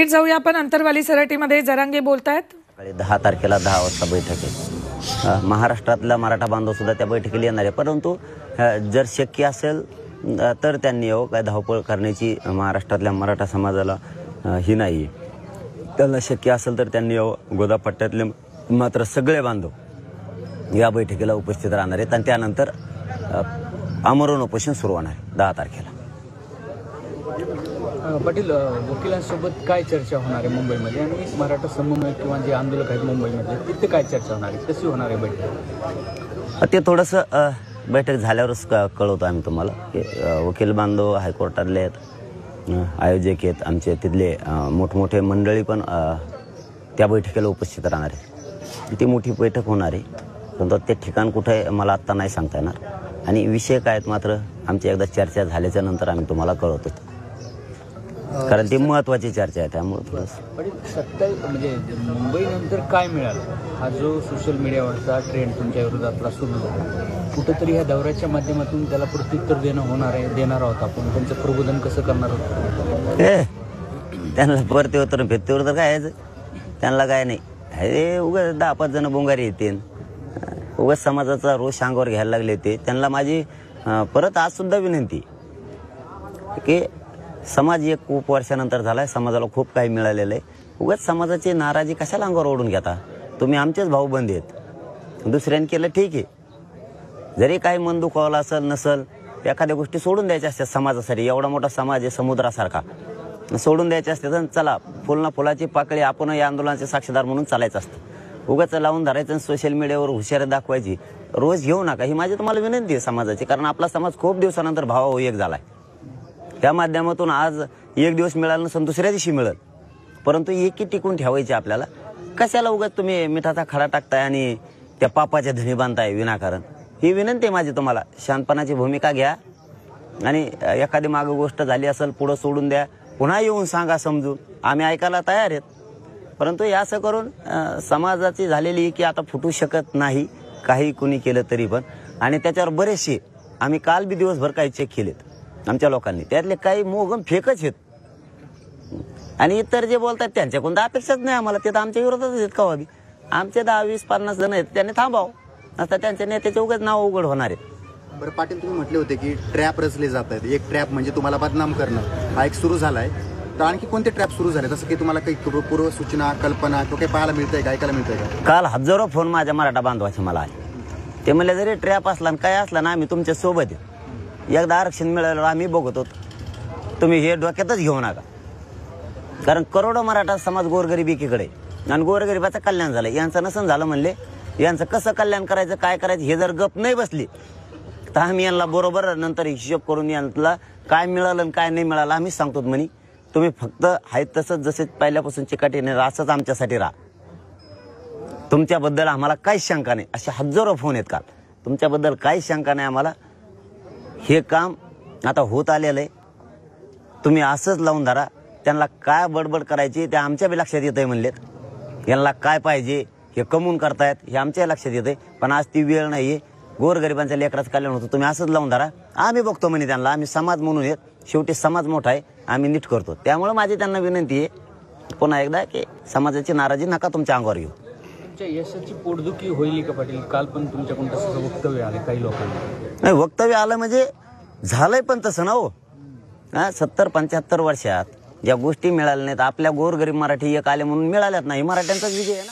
जाऊया आपण अंतरवाली सराटीमध्ये जरांगे बोलतायत। 10 तारखेला 10 वाजता बैठक आहे। महाराष्ट्रातला मराठा बांधव सुद्धा त्या बैठकीला येणार आहे, परंतु जर शक्य असेल तर त्यांनी येऊ। काय धावपळ करण्याची महाराष्ट्रातल्या मराठा समाजाला ही नाही, त्यांना शक्य असेल तर त्यांनी येऊ। गोदापट्ट्यातले मात्र सगळे बांधव या बैठकीला उपस्थित राहणार आहेत आणि त्यानंतर आमरण उपोषण सुरू होणार आहे 10 तारखेला। पाटील, वकिलांसोबत काय चर्चा होणार आहे मुंबईमध्ये आणि मराठा समन्वय किंवा जे आंदोलक आहेत मुंबईमध्ये तिथे काय चर्चा होणार आहे, कशी होणार आहे बैठक? ते थोडंसं बैठक झाल्यावरच कळवतो आम्ही तुम्हाला की वकील बांधव हायकोर्टातले आहेत, आयोजक आहेत, आमचे तिथले मोठमोठे मंडळी पण त्या बैठकीला उपस्थित राहणार आहे। ती मोठी बैठक होणार आहे, परंतु ते ठिकाण कुठे आहे मला आत्ता नाही सांगता येणार आणि विषय काय आहेत मात्र आमची एकदा चर्चा झाल्याच्या नंतर आम्ही तुम्हाला कळवतो, कारण ती महत्त्वाची चर्चा आहे। त्यामुळे थोडंसं पण म्हणजे मुंबईनंतर काय मिळालं हा जो सोशल मीडियावरचा ट्रेंड तुमच्या विरोधातला सुरू झाला, कुठंतरी ह्या दौऱ्याच्या माध्यमातून त्याला प्रत्युत्तर देणार आहोत आपण, त्यांचं प्रबोधन कसं करणार आहोत? त्यांना प्रत्युत्तर भेटतेवर काय आहे, त्यांना काय नाही, हे उगाच 10-5 जण बोंगारी येते, उगाच समाजाचा रोष अंगावर घ्यायला लागले ते। त्यांना माझी परत आज सुद्धा विनंती की समाज एक खूप वर्षानंतर झालाय, समाजाला खूप काही मिळालेलं आहे, उगाच समाजाची नाराजी कशाला अंगावर ओढून घेता? तुम्ही आमचेच भाऊबंद आहेत, दुसऱ्याने केलं ठीक आहे, जरी काही मन दुखावलं असेल नसल एखाद्या गोष्टी सोडून द्यायच्या असतात समाजासाठी। एवढा मोठा समाज आहे समुद्रासारखा, सोडून द्यायचे असते तर चला फुल ना फुलाची पाकळी आपण या आंदोलनाचे साक्षीदार म्हणून चालायचं असतं। उगाच लावून धरायचं सोशल मीडियावर हुशारी दाखवायची रोज घेऊ नका, ही माझी तुम्हाला विनंती आहे समाजाची, कारण आपला समाज खूप दिवसानंतर भावाभाऊ एक झालाय। त्या माध्यमातून आज एक दिवस मिळालं नसून दुसऱ्या दिवशी मिळेल, परंतु एकी टिकून ठेवायची आपल्याला। कशाला उगाच तुम्ही मिठाचा खडा टाकताय आणि त्या पापाच्या धनी बांधताय विनाकारण? ही विनंती आहे माझी तुम्हाला, शांतपणाची भूमिका घ्या आणि एखादी मागं गोष्ट झाली असेल पुढं सोडून द्या, पुन्हा येऊन सांगा समजून, आम्ही ऐकायला तयार आहेत। परंतु हे असं करून समाजाची झालेली की आता फुटू शकत नाही काही कुणी केलं तरी पण। आणि त्याच्यावर बरेचसे आम्ही काल बी दिवसभर काही चेक केलेत आमच्या लोकांनी, त्यातले काही मोगम फेकच आहेत आणि इतर जे बोलतात त्यांच्याकडून तर अपेक्षाच नाही आम्हाला, ते तर आमच्या विरोधातच आहेत का बी। आमचे 10, 20, 50 जण आहेत, त्यांनी थांबाव, आता त्यांच्या नेत्याचे उगाच नाव उघड होणार आहेत। बरं पाटील, तुम्ही म्हटले होते की ट्रॅप रचले जात आहेत, एक ट्रॅप म्हणजे तुम्हाला बदनाम करणं हा एक सुरू झालाय, तर आणखी कोणते ट्रॅप सुरू झाले? तसं की तुम्हाला काही पूर्व सूचना कल्पना किंवा काही पाहायला मिळतंय का, ऐकायला मिळतंय का? काल हजारो फोन माझ्या मराठा बांधवाचे मला आले, ते म्हणले जरी ट्रॅप असला आणि काय असला ना आम्ही तुमच्या सोबत आहे, एकदा आरक्षण मिळालं आम्ही बघतो, तुम्ही हे डोक्यातच घेऊ नका, कारण करोडो मराठा समाज गोरगरीब एकीकडे आणि गोरगरिबाचं कल्याण झालं, यांचं नसन झालं म्हणले, यांचं कसं कल्याण करायचं काय करायचं हे जर गप नाही बसली तर आम्ही यांना बरोबर नंतर हिशोब करून यांना काय मिळालं आणि काय नाही मिळालं आम्ही सांगतो म्हणे, तुम्ही फक्त आहेत तसंच जसे पहिल्यापासून चिकाटीने असंच आमच्यासाठी राहा, तुमच्याबद्दल आम्हाला काहीच शंका नाही। असे हजारो फोन आहेत काल, तुमच्याबद्दल काहीच शंका नाही आम्हाला, हे काम आता होत आलेलं आहे, तुम्ही असंच लावून धरा। त्यांना काय बडबड करायची ते आमच्या बी लक्षात येतंय म्हणलेत, यांना काय पाहिजे हे कमवून करतायत हे आमच्या लक्षात येतंय, पण आज ती वेळ नाहीये, गोरगरिबांच्या लेकराचं कल्याण होतं, तुम्ही असंच लावून धरा, आम्ही बघतो म्हणे त्यांना, आम्ही समाज म्हणून येत, शेवटी समाज मोठा आहे, आम्ही नीट करतो। त्यामुळे माझी त्यांना विनंती आहे पुन्हा एकदा की समाजाची नाराजी नका तुमच्या अंगावर घेऊ। तुमच्या यशाची पोटदुखी होईल का पाटील? काल पण तुमच्याकडून तसं वक्तव्य आले काही लोकांना। नाही वक्तव्य आलं म्हणजे झालंय पण तसं ना हो, 70-75 वर्षात ज्या गोष्टी मिळाल्या नाहीत आपल्या गोरगरीब मराठी एक आले म्हणून मिळाल्यात नाही, मराठ्यांचाच विजय आहे ना।